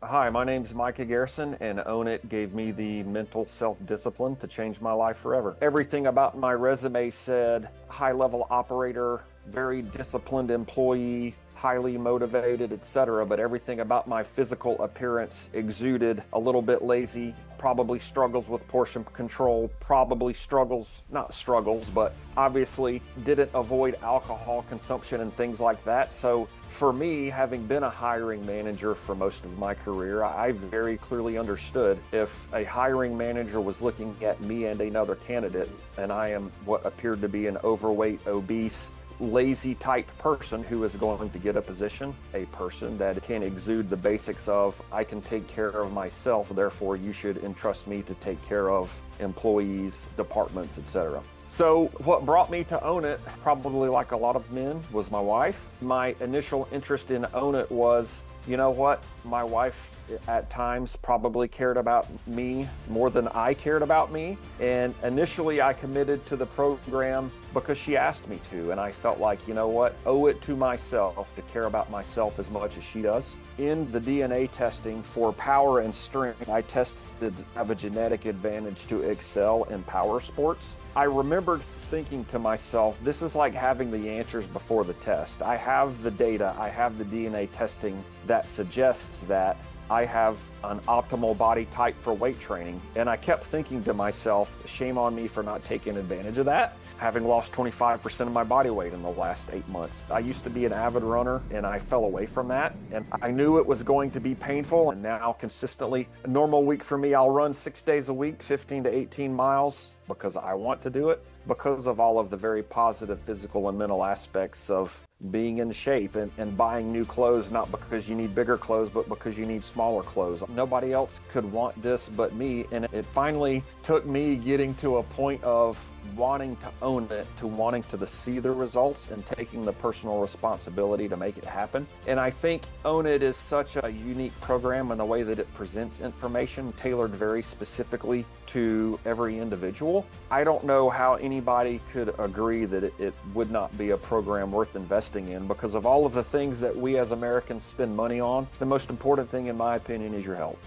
Hi, my name's Micah Garrison, and Own It gave me the mental self-discipline to change my life forever. Everything about my resume said high-level operator, very disciplined employee, highly motivated, etc. But everything about my physical appearance exuded a little bit lazy, probably struggles with portion control, probably struggles, not struggles, but obviously didn't avoid alcohol consumption and things like that. So for me, having been a hiring manager for most of my career, I very clearly understood if a hiring manager was looking at me and another candidate, and I am what appeared to be an overweight, obese, lazy type person who is going to get a position, a person that can exude the basics of, I can take care of myself, therefore you should entrust me to take care of employees, departments, etc. So what brought me to Own It, probably like a lot of men, was my wife. My initial interest in Own It was, you know what, my wife at times probably cared about me more than I cared about me. And initially I committed to the program because she asked me to. And I felt like, you know what, owe it to myself to care about myself as much as she does. In the DNA testing for power and strength, I tested to have a genetic advantage to excel in power sports. I remembered thinking to myself, this is like having the answers before the test. I have the data, I have the DNA testing that suggests that I have an optimal body type for weight training. And I kept thinking to myself, shame on me for not taking advantage of that, having lost 25% of my body weight in the last 8 months. I used to be an avid runner and I fell away from that. And I knew it was going to be painful. And now consistently, a normal week for me, I'll run 6 days a week, 15 to 18 miles because I want to do it, because of all of the very positive physical and mental aspects of being in shape and buying new clothes, not because you need bigger clothes, but because you need smaller clothes. Nobody else could want this but me. And it finally took me getting to a point of wanting to own it, to wanting to see the results and taking the personal responsibility to make it happen. And I think Own It is such a unique program in the way that it presents information tailored very specifically to every individual. I don't know how anybody could agree that it would not be a program worth investing in, because of all of the things that we as Americans spend money on. The most important thing, in my opinion, is your health.